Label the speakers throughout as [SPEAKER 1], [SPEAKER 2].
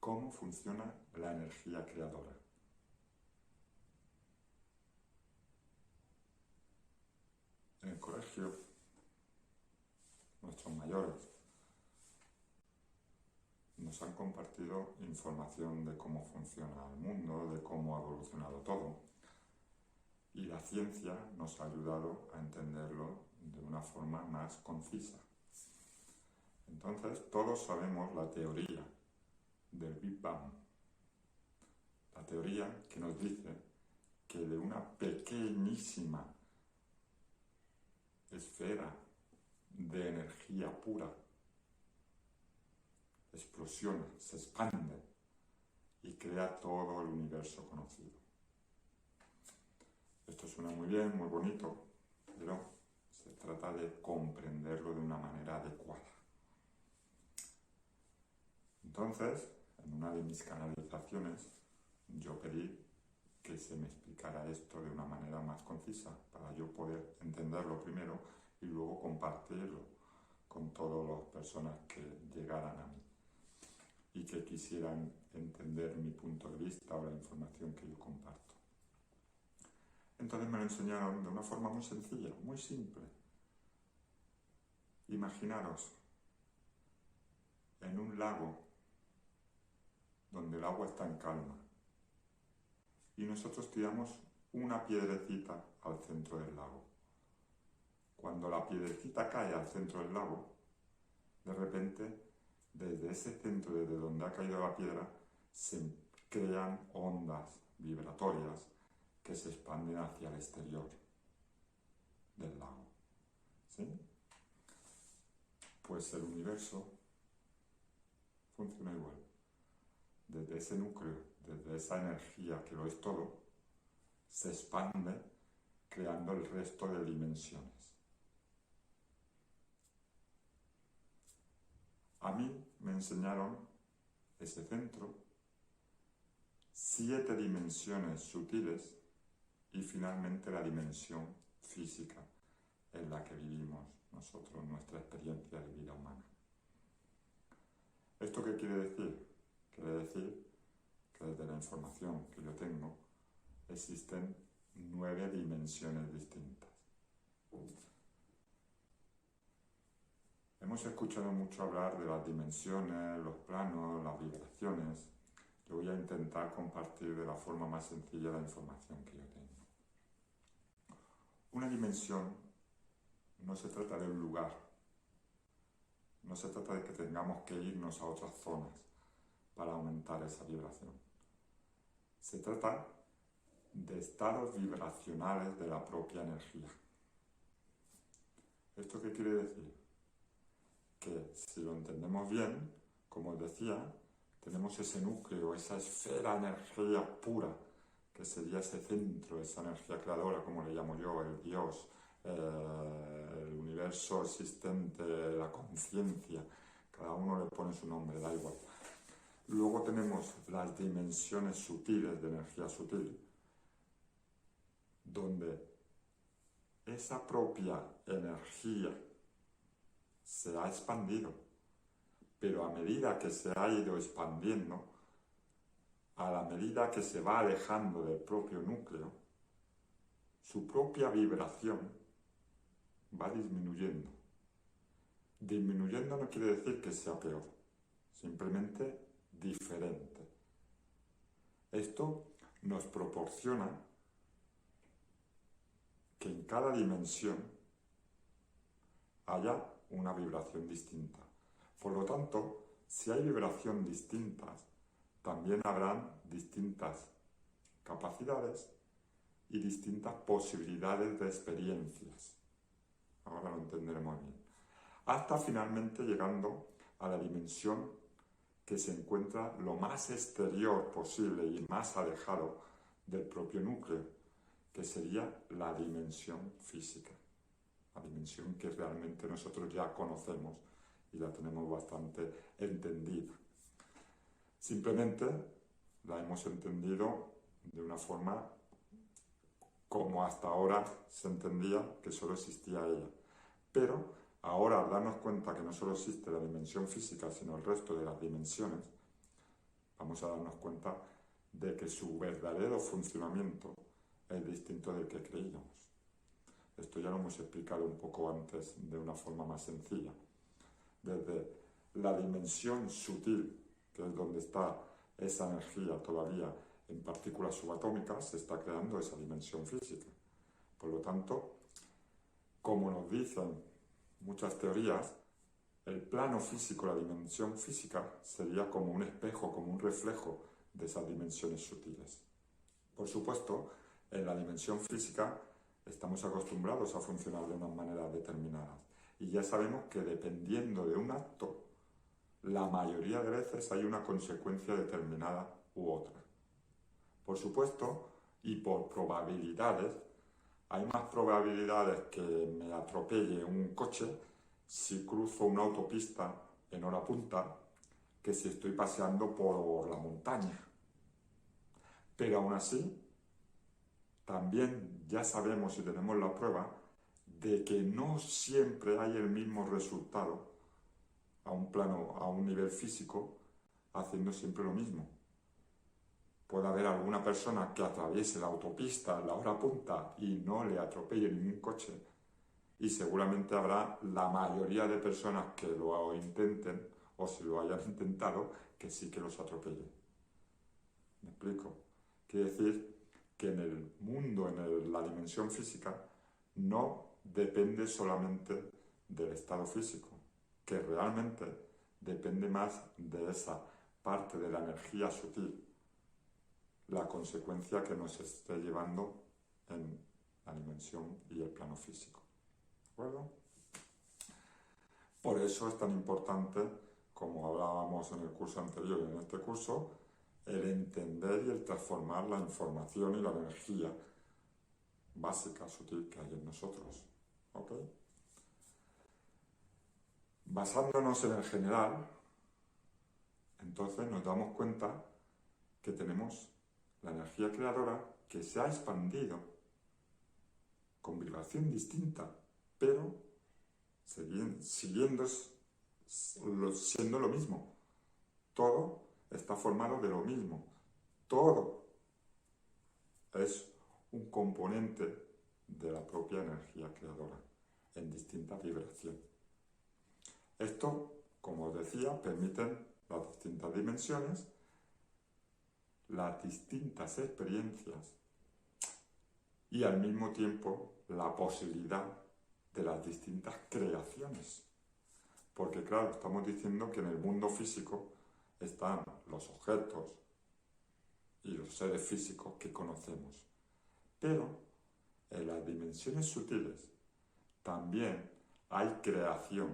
[SPEAKER 1] cómo funciona la energía creadora. En el colegio, nuestros mayores nos han compartido información de cómo funciona el mundo, de cómo ha evolucionado todo, y la ciencia nos ha ayudado a entenderlo de una forma más concisa. Entonces, todos sabemos la teoría del Big Bang, la teoría que nos dice que de una pequeñísima esfera de energía pura explosiona, se expande y crea todo el universo conocido. Esto suena muy bien, muy bonito, pero se trata de comprenderlo de una manera adecuada. Entonces, en una de mis canalizaciones, yo pedí que se me explicara esto de una manera más concisa, para yo poder entenderlo primero y luego compartirlo con todas las personas que llegaran a mí y que quisieran entender mi punto de vista o la información que yo comparto. Entonces me lo enseñaron de una forma muy sencilla, muy simple. Imaginaros en un lago donde el agua está en calma y nosotros tiramos una piedrecita al centro del lago. Cuando la piedrecita cae al centro del lago, de repente, desde ese centro, desde donde ha caído la piedra, se crean ondas vibratorias que se expanden hacia el exterior del lago. ¿Sí? Pues el universo funciona igual. Desde ese núcleo, desde esa energía que lo es todo, se expande creando el resto de dimensiones. A mí me enseñaron ese centro, 7 dimensiones sutiles y finalmente la dimensión física en la que vivimos nosotros, nuestra experiencia de vida humana. ¿Esto qué quiere decir? Quiere decir que desde la información que yo tengo existen 9 dimensiones distintas. Hemos escuchado mucho hablar de las dimensiones, los planos, las vibraciones. Yo voy a intentar compartir de la forma más sencilla la información que yo tengo. Una dimensión no se trata de un lugar, no se trata de que tengamos que irnos a otras zonas para aumentar esa vibración. Se trata de estados vibracionales de la propia energía. ¿Esto qué quiere decir? Que si lo entendemos bien, como os decía, tenemos ese núcleo, esa esfera de energía pura, que sería ese centro, esa energía creadora, como le llamo yo, el Dios, el universo existente, la conciencia, cada uno le pone su nombre, da igual. Luego tenemos las dimensiones sutiles de energía sutil, donde esa propia energía se ha expandido, pero a medida que se ha ido expandiendo, a la medida que se va alejando del propio núcleo, su propia vibración va disminuyendo. Disminuyendo no quiere decir que sea peor, simplemente diferente. Esto nos proporciona que en cada dimensión haya una vibración distinta. Por lo tanto, si hay vibraciones distintas, también habrán distintas capacidades y distintas posibilidades de experiencias. Ahora lo entenderemos bien. Hasta finalmente llegando a la dimensión que se encuentra lo más exterior posible y más alejado del propio núcleo, que sería la dimensión física. La dimensión que realmente nosotros ya conocemos y la tenemos bastante entendida. Simplemente la hemos entendido de una forma como hasta ahora se entendía que solo existía ella. Pero ahora, al darnos cuenta que no solo existe la dimensión física, sino el resto de las dimensiones, vamos a darnos cuenta de que su verdadero funcionamiento es distinto del que creíamos. Esto ya lo hemos explicado un poco antes de una forma más sencilla. Desde la dimensión sutil, que es donde está esa energía todavía en partículas subatómicas, se está creando esa dimensión física. Por lo tanto, como nos dicen muchas teorías, el plano físico, la dimensión física, sería como un espejo, como un reflejo de esas dimensiones sutiles. Por supuesto, en la dimensión física estamos acostumbrados a funcionar de unas maneras determinadas. Y ya sabemos que dependiendo de un acto, la mayoría de veces hay una consecuencia determinada u otra. Por supuesto, y por probabilidades, hay más probabilidades que me atropelle un coche si cruzo una autopista en hora punta que si estoy paseando por la montaña. Pero aún así, también ya sabemos y tenemos la prueba de que no siempre hay el mismo resultado a un nivel físico, haciendo siempre lo mismo. Puede haber alguna persona que atraviese la autopista a la hora punta y no le atropelle ningún coche, y seguramente habrá la mayoría de personas que lo intenten, o si lo hayan intentado, que sí que los atropelle. ¿Me explico? Quiere decir que en el mundo, en la dimensión física, no depende solamente del estado físico, que realmente depende más de esa parte de la energía sutil, la consecuencia que nos esté llevando en la dimensión y el plano físico. ¿De acuerdo? Por eso es tan importante, como hablábamos en el curso anterior y en este curso, el entender y el transformar la información y la energía básica, sutil, que hay en nosotros. ¿Ok? Basándonos en el general, entonces nos damos cuenta que tenemos la energía creadora que se ha expandido con vibración distinta, pero siguiendo siendo lo mismo. Todo está formado de lo mismo. Todo es un componente de la propia energía creadora en distinta vibración. Esto, como os decía, permite las distintas dimensiones, las distintas experiencias y al mismo tiempo la posibilidad de las distintas creaciones. Porque claro, estamos diciendo que en el mundo físico están los objetos y los seres físicos que conocemos. Pero en las dimensiones sutiles también hay creación,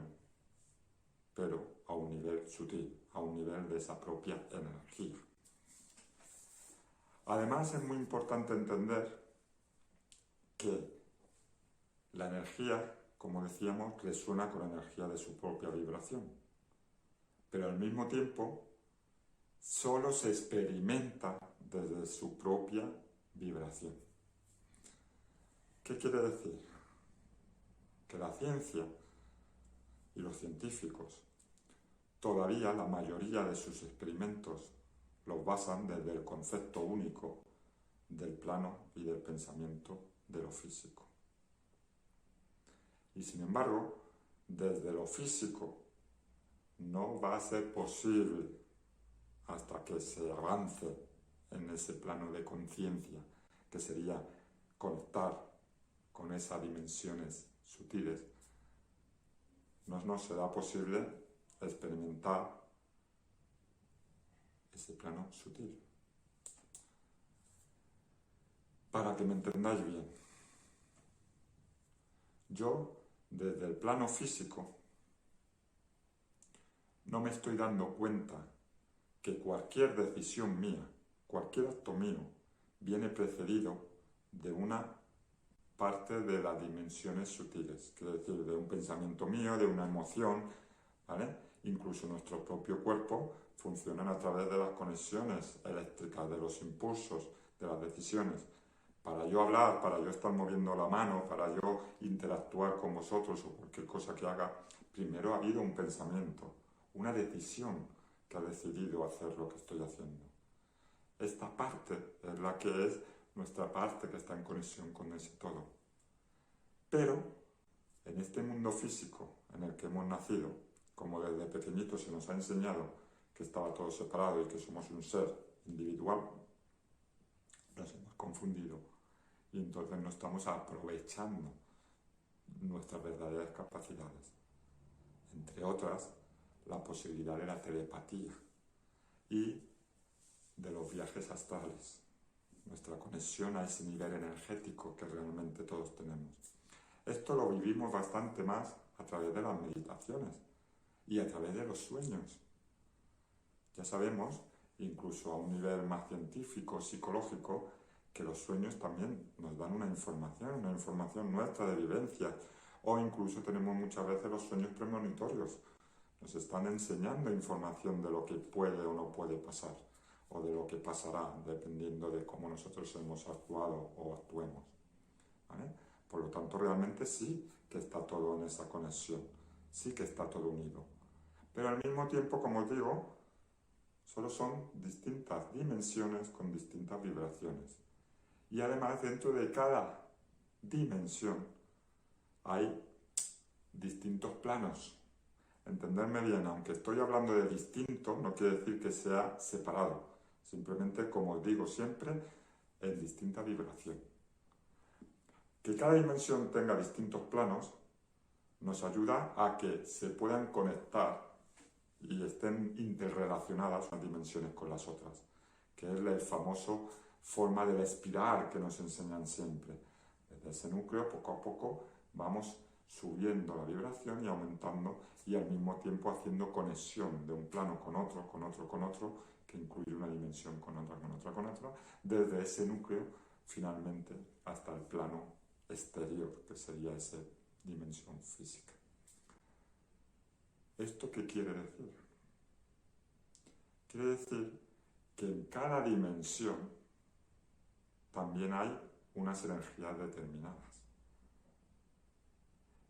[SPEAKER 1] pero a un nivel sutil, a un nivel de esa propia energía. Además, es muy importante entender que la energía, como decíamos, resuena con la energía de su propia vibración, pero al mismo tiempo solo se experimenta desde su propia vibración. ¿Qué quiere decir? Que la ciencia y los científicos todavía la mayoría de sus experimentos los basan desde el concepto único del plano y del pensamiento de lo físico. Y sin embargo, desde lo físico no va a ser posible hasta que se avance en ese plano de conciencia, que sería conectar con esas dimensiones sutiles, no nos será posible experimentar ese plano sutil. Para que me entendáis bien, yo desde el plano físico no me estoy dando cuenta que cualquier decisión mía, cualquier acto mío, viene precedido de una parte de las dimensiones sutiles, quiere decir, de un pensamiento mío, de una emoción, ¿vale? Incluso nuestro propio cuerpo funcionan a través de las conexiones eléctricas, de los impulsos, de las decisiones. Para yo hablar, para yo estar moviendo la mano, para yo interactuar con vosotros o cualquier cosa que haga, primero ha habido un pensamiento, una decisión que ha decidido hacer lo que estoy haciendo. esta parte es la que es nuestra parte que está en conexión con ese todo. Pero en este mundo físico en el que hemos nacido, como desde pequeñitos se nos ha enseñado que estaba todo separado y que somos un ser individual, nos hemos confundido y entonces no estamos aprovechando nuestras verdaderas capacidades. Entre otras, la posibilidad de la telepatía y de los viajes astrales, nuestra conexión a ese nivel energético que realmente todos tenemos. Esto lo vivimos bastante más a través de las meditaciones y a través de los sueños. Ya sabemos, incluso a un nivel más científico, psicológico, que los sueños también nos dan una información nuestra de vivencias, o incluso tenemos muchas veces los sueños premonitorios. Nos están enseñando información de lo que puede o no puede pasar, o de lo que pasará, dependiendo de cómo nosotros hemos actuado o actuemos. ¿Vale? Por lo tanto, realmente sí que está todo en esa conexión, sí que está todo unido. Pero al mismo tiempo, como os digo, solo son distintas dimensiones con distintas vibraciones. Y además, dentro de cada dimensión hay distintos planos. Entenderme bien, aunque estoy hablando de distinto, no quiere decir que sea separado. Simplemente, como os digo siempre, en distinta vibración. Que cada dimensión tenga distintos planos nos ayuda a que se puedan conectar y estén interrelacionadas unas dimensiones con las otras, que es la famosa forma de la espiral que nos enseñan siempre. Desde ese núcleo, poco a poco, vamos subiendo la vibración y aumentando y al mismo tiempo haciendo conexión de un plano con otro, con otro, con otro, que incluye una dimensión con otra, con otra, con otra, desde ese núcleo finalmente hasta el plano exterior, que sería esa dimensión física. ¿Esto qué quiere decir? Quiere decir que en cada dimensión también hay unas energías determinadas.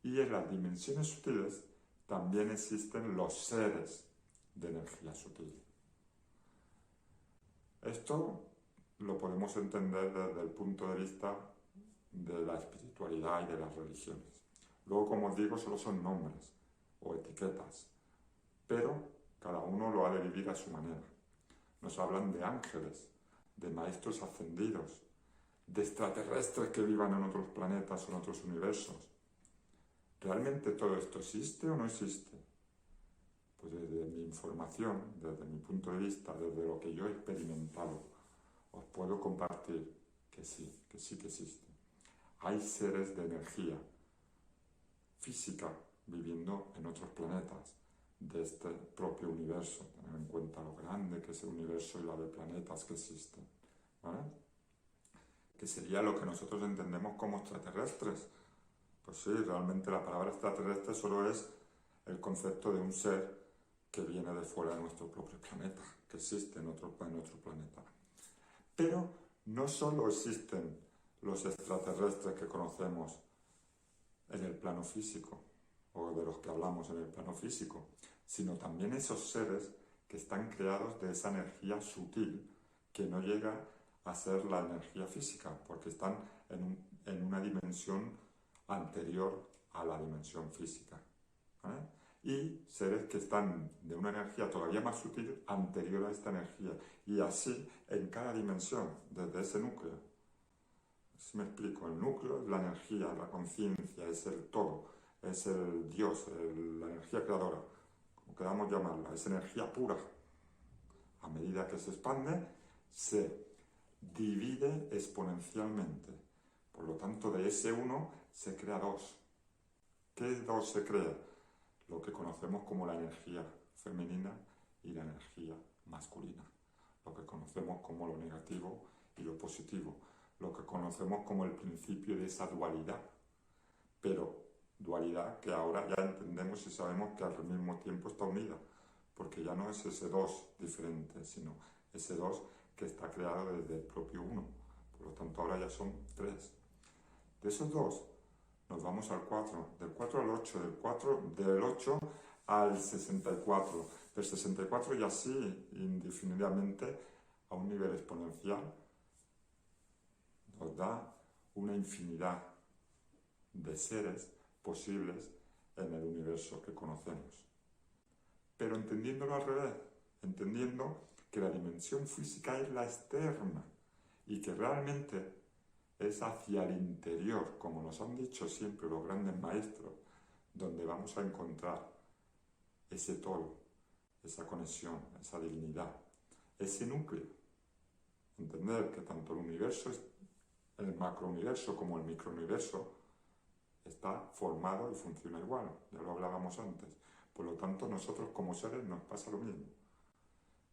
[SPEAKER 1] Y en las dimensiones sutiles también existen los seres de energía sutil. Esto lo podemos entender desde el punto de vista de la espiritualidad y de las religiones. Luego, como os digo, solo son nombres o etiquetas, pero cada uno lo ha de vivir a su manera. Nos hablan de ángeles, de maestros ascendidos, de extraterrestres que vivan en otros planetas o en otros universos. ¿Realmente todo esto existe o no existe? Pues desde mi información, desde mi punto de vista, desde lo que yo he experimentado, os puedo compartir que sí que existe. Hay seres de energía física viviendo en otros planetas de este propio universo. Tener en cuenta lo grande que es el universo y la de planetas que existen, ¿vale? Que sería lo que nosotros entendemos como extraterrestres. Pues sí, realmente la palabra extraterrestre solo es el concepto de un ser que viene de fuera de nuestro propio planeta, que existe en otro planeta. Pero no solo existen los extraterrestres que conocemos en el plano físico, o de los que hablamos en el plano físico, sino también esos seres que están creados de esa energía sutil que no llega a ser la energía física, porque están en una dimensión anterior a la dimensión física, ¿vale? Y seres que están de una energía todavía más sutil anterior a esta energía, y así en cada dimensión, desde ese núcleo. Si me explico, el núcleo es la energía, la conciencia, es el todo, es el Dios, la energía creadora, como queramos llamarla, es energía pura. A medida que se expande, se divide exponencialmente. Por lo tanto, de ese uno se crea dos. ¿Qué dos se crea? Lo que conocemos como la energía femenina y la energía masculina. Lo que conocemos como lo negativo y lo positivo. Lo que conocemos como el principio de esa dualidad. Pero dualidad que ahora ya entendemos y sabemos que al mismo tiempo está unida. Porque ya no es ese dos diferente, sino ese dos que está creado desde el propio uno. Por lo tanto, ahora ya son tres. De esos dos, nos vamos al 4, del 4 al 8, del 8 al 64, del 64 y así indefinidamente a un nivel exponencial, nos da una infinidad de seres posibles en el universo que conocemos. Pero entendiéndolo al revés, entendiendo que la dimensión física es la externa y que realmente es hacia el interior, como nos han dicho siempre los grandes maestros, donde vamos a encontrar ese todo, esa conexión, esa divinidad, ese núcleo. Entender que tanto el universo, el macrouniverso como el microuniverso, está formado y funciona igual, ya lo hablábamos antes. Por lo tanto, nosotros como seres nos pasa lo mismo.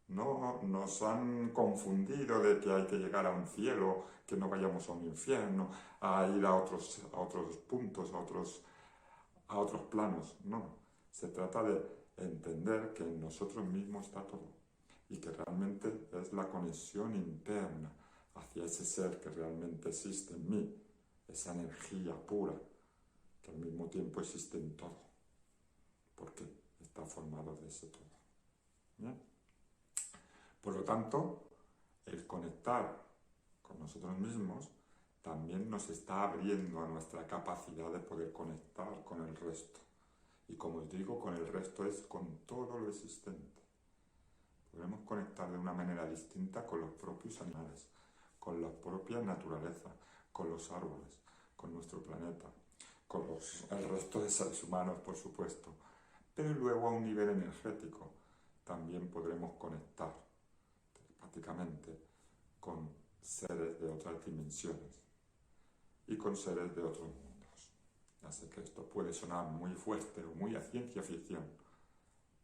[SPEAKER 1] No nos han confundido de que hay que llegar a un cielo, que no vayamos a un infierno, a ir a otros puntos, a otros planos. No, se trata de entender que en nosotros mismos está todo y que realmente es la conexión interna hacia ese ser que realmente existe en mí, esa energía pura que al mismo tiempo existe en todo, porque está formado de ese todo. ¿Bien? Por lo tanto, el conectar con nosotros mismos también nos está abriendo a nuestra capacidad de poder conectar con el resto. Y como os digo, con el resto es con todo lo existente. Podemos conectar de una manera distinta con los propios animales, con la propia naturaleza, con los árboles, con nuestro planeta, con el resto de seres humanos, por supuesto. Pero luego a un nivel energético también podremos conectar telepáticamente con seres de otras dimensiones y con seres de otros mundos. Ya sé que esto puede sonar muy fuerte o muy a ciencia ficción,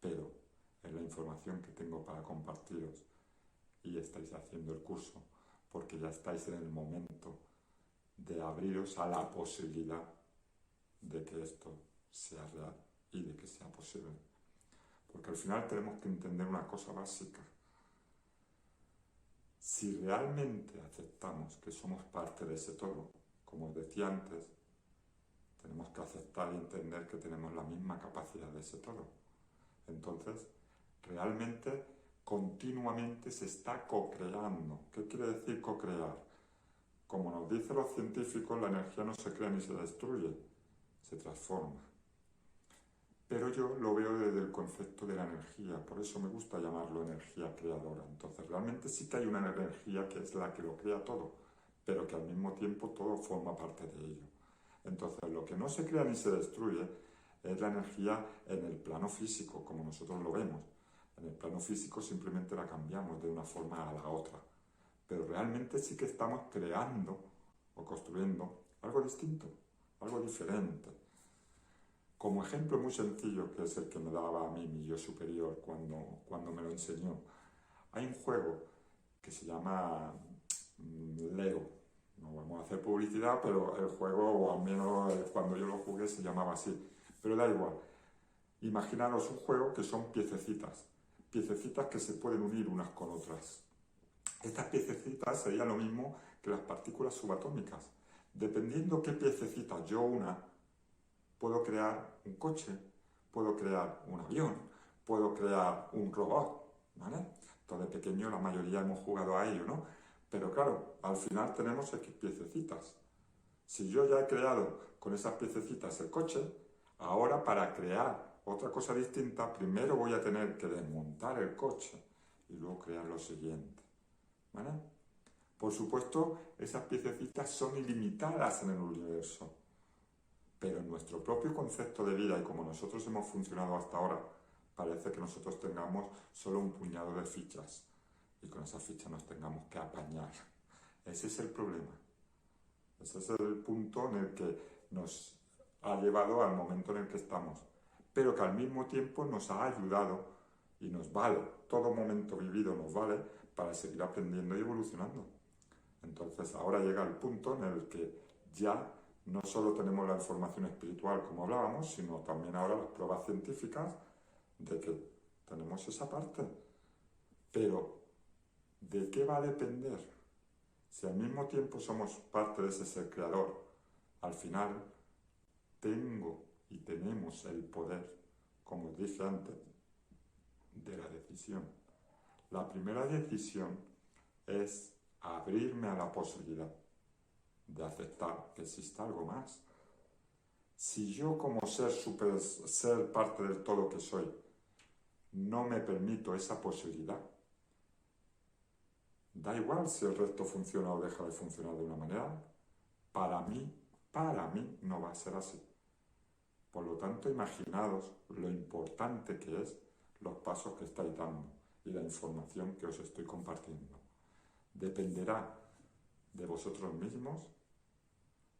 [SPEAKER 1] pero es la información que tengo para compartiros y estáis haciendo el curso porque ya estáis en el momento de abriros a la posibilidad de que esto sea real y de que sea posible. Porque al final tenemos que entender una cosa básica. Si realmente aceptamos que somos parte de ese todo, como os decía antes, tenemos que aceptar y entender que tenemos la misma capacidad de ese todo. Entonces, realmente, continuamente se está co-creando. ¿Qué quiere decir co-crear? Como nos dicen los científicos, la energía no se crea ni se destruye, se transforma. Pero yo lo veo desde el concepto de la energía, por eso me gusta llamarlo energía creadora. Entonces, realmente sí que hay una energía que es la que lo crea todo, pero que al mismo tiempo todo forma parte de ello. Entonces, lo que no se crea ni se destruye es la energía en el plano físico, como nosotros lo vemos. En el plano físico simplemente la cambiamos de una forma a la otra, pero realmente sí que estamos creando o construyendo algo distinto, algo diferente. Como ejemplo muy sencillo, que es el que me daba a mí mi yo superior cuando me lo enseñó, hay un juego que se llama Lego. No vamos a hacer publicidad, pero el juego, o al menos cuando yo lo jugué, se llamaba así. Pero da igual. Imaginaros un juego que son piececitas que se pueden unir unas con otras. Estas piececitas serían lo mismo que las partículas subatómicas. Dependiendo qué piececitas yo una, puedo crear un coche, puedo crear un avión, puedo crear un robot, ¿vale? Entonces, de pequeño la mayoría hemos jugado a ello, ¿no? Pero claro, al final tenemos X piececitas. Si yo ya he creado con esas piececitas el coche, ahora para crear otra cosa distinta, primero voy a tener que desmontar el coche y luego crear lo siguiente, ¿vale? Por supuesto, esas piececitas son ilimitadas en el universo. Pero en nuestro propio concepto de vida y como nosotros hemos funcionado hasta ahora, parece que nosotros tengamos solo un puñado de fichas y con esas fichas nos tengamos que apañar. Ese es el problema. Ese es el punto en el que nos ha llevado al momento en el que estamos, pero que al mismo tiempo nos ha ayudado y nos vale, todo momento vivido nos vale para seguir aprendiendo y evolucionando. Entonces ahora llega el punto en el que ya no solo tenemos la información espiritual como hablábamos, sino también ahora las pruebas científicas de que tenemos esa parte. Pero, ¿de qué va a depender? Si al mismo tiempo somos parte de ese ser creador, al final tengo y tenemos el poder, como os dije antes, de la decisión. La primera decisión es abrirme a la posibilidad de aceptar que exista algo más. Si yo como ser parte del todo que soy, no me permito esa posibilidad, da igual si el resto funciona o deja de funcionar de una manera, para mí no va a ser así. Por lo tanto, imaginaos lo importante que es los pasos que estáis dando y la información que os estoy compartiendo. Dependerá de vosotros mismos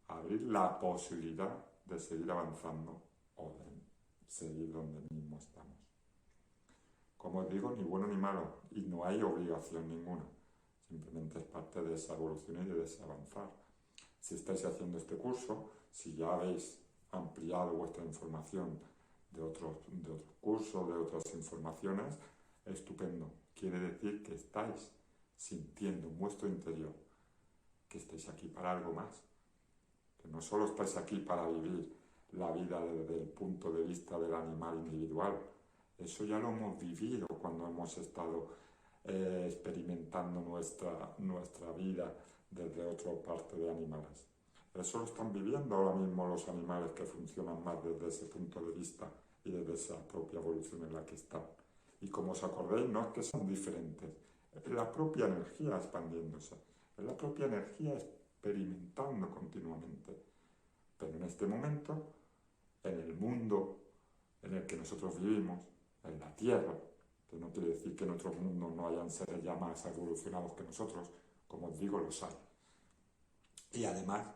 [SPEAKER 1] abrir la posibilidad de seguir avanzando o de seguir donde mismo estamos. Como os digo, ni bueno ni malo, y no hay obligación ninguna. Simplemente es parte de esa evolución y de ese avanzar. Si estáis haciendo este curso, si ya habéis ampliado vuestra información de otros cursos, de otras informaciones, estupendo. Quiere decir que estáis sintiendo en vuestro interior que estáis aquí para algo más, que no solo estáis aquí para vivir la vida desde el punto de vista del animal individual. Eso ya lo hemos vivido cuando hemos estado experimentando nuestra vida desde otra parte de animales. Eso lo están viviendo ahora mismo los animales que funcionan más desde ese punto de vista y desde esa propia evolución en la que están. Y como os acordéis, no es que sean diferentes, es la propia energía expandiéndose, es la propia energía experimentando continuamente. Pero en este momento, en el mundo en el que nosotros vivimos, en la Tierra, que no quiere decir que en otros mundos no hayan seres ya más evolucionados que nosotros, como os digo, los hay. Y además,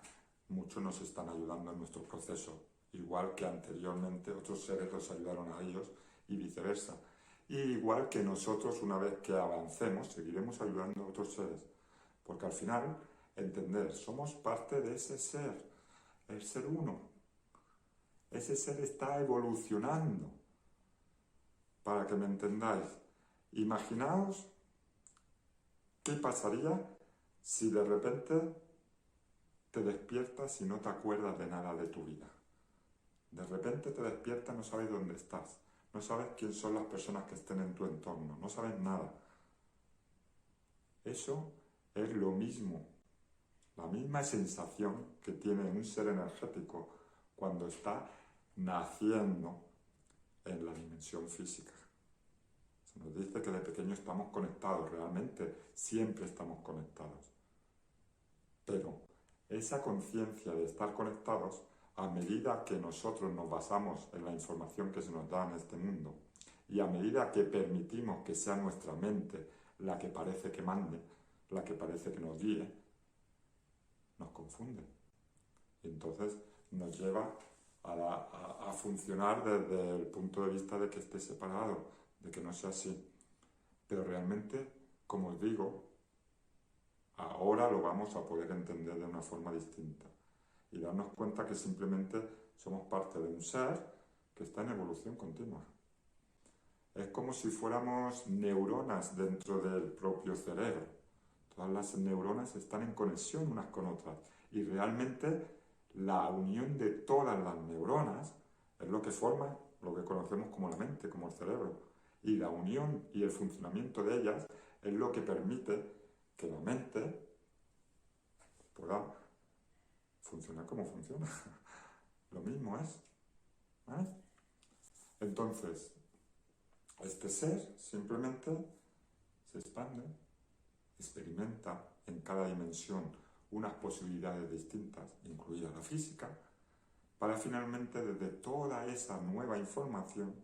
[SPEAKER 1] muchos nos están ayudando en nuestro proceso, igual que anteriormente otros seres nos ayudaron a ellos y viceversa. Y igual que nosotros, una vez que avancemos, seguiremos ayudando a otros seres. Porque al final, entender, somos parte de ese ser, el ser uno. Ese ser está evolucionando. Para que me entendáis, imaginaos qué pasaría si de repente te despiertas y no te acuerdas de nada de tu vida. De repente te despiertas, no sabes dónde estás, no sabes quién son las personas que estén en tu entorno, no sabes nada. Eso es lo mismo, la misma sensación que tiene un ser energético cuando está naciendo en la dimensión física. Se nos dice que de pequeño estamos conectados, realmente siempre estamos conectados. Pero esa conciencia de estar conectados, a medida que nosotros nos basamos en la información que se nos da en este mundo y a medida que permitimos que sea nuestra mente la que parece que mande, la que parece que nos guíe, nos confunde. Y entonces nos lleva a funcionar desde el punto de vista de que esté separado, de que no sea así. Pero realmente, como os digo, ahora lo vamos a poder entender de una forma distinta y darnos cuenta que simplemente somos parte de un ser que está en evolución continua. Es como si fuéramos neuronas dentro del propio cerebro. Todas las neuronas están en conexión unas con otras y realmente la unión de todas las neuronas es lo que forma lo que conocemos como la mente, como el cerebro. Y la unión y el funcionamiento de ellas es lo que permite que la mente pueda funcionar como funciona. Lo mismo es. ¿Vale? Entonces, este ser simplemente se expande, experimenta en cada dimensión unas posibilidades distintas, incluida la física, para finalmente desde toda esa nueva información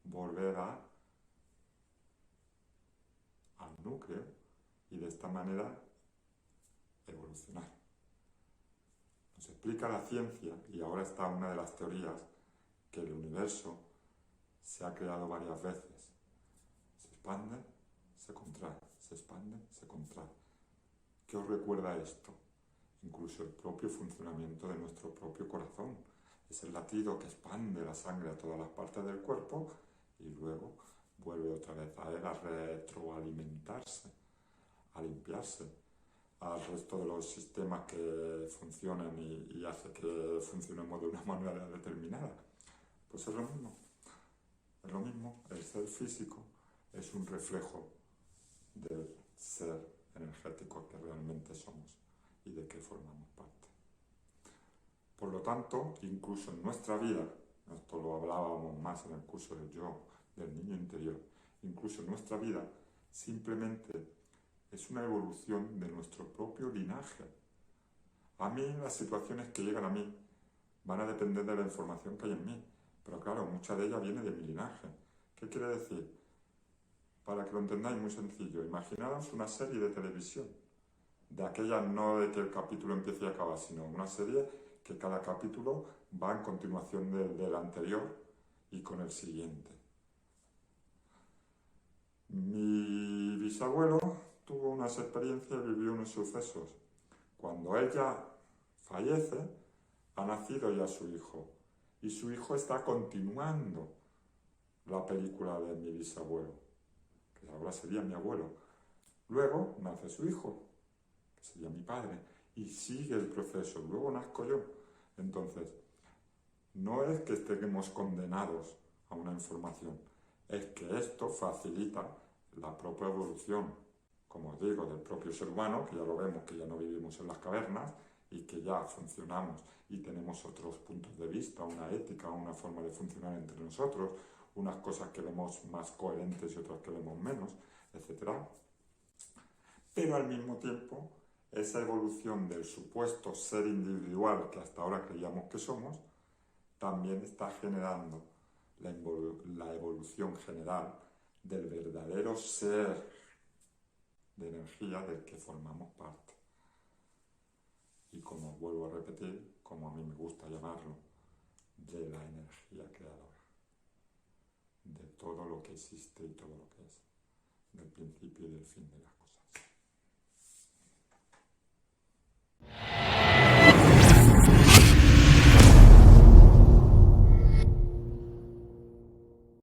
[SPEAKER 1] volver al núcleo y de esta manera evolucionar. Nos explica la ciencia, y ahora está una de las teorías, que el universo se ha creado varias veces. Se expande, se contrae, se expande, se contrae. ¿Qué os recuerda esto? Incluso el propio funcionamiento de nuestro propio corazón. Es el latido que expande la sangre a todas las partes del cuerpo y luego vuelve otra vez a él a retroalimentarse, a limpiarse al resto de los sistemas que funcionan y hace que funcionemos de una manera determinada. Pues es lo mismo. Es lo mismo. El ser físico es un reflejo del ser energéticos que realmente somos y de qué formamos parte. Por lo tanto, incluso en nuestra vida, esto lo hablábamos más en el curso del yo, del niño interior, incluso en nuestra vida simplemente es una evolución de nuestro propio linaje. A mí, las situaciones que llegan a mí van a depender de la información que hay en mí, pero claro, mucha de ella viene de mi linaje. ¿Qué quiere decir? Para que lo entendáis muy sencillo, imaginaros una serie de televisión, de aquella no de que el capítulo empiece y acaba, sino una serie que cada capítulo va en continuación del anterior y con el siguiente. Mi bisabuelo tuvo unas experiencias y vivió unos sucesos. Cuando ella fallece, ha nacido ya su hijo, y su hijo está continuando la película de mi bisabuelo, que ahora sería mi abuelo. Luego nace su hijo, que sería mi padre, y sigue el proceso. Luego nazco yo. Entonces, no es que estemos condenados a una información, es que esto facilita la propia evolución, como os digo, del propio ser humano, que ya lo vemos, que ya no vivimos en las cavernas y que ya funcionamos y tenemos otros puntos de vista, una ética, una forma de funcionar entre nosotros, unas cosas que vemos más coherentes y otras que vemos menos, etc. Pero al mismo tiempo, esa evolución del supuesto ser individual que hasta ahora creíamos que somos, también está generando la evolución general del verdadero ser de energía del que formamos parte. Y como vuelvo a repetir, como a mí me gusta llamarlo, de la energía creadora, de todo lo que existe y todo lo que es, del principio y del fin de las cosas.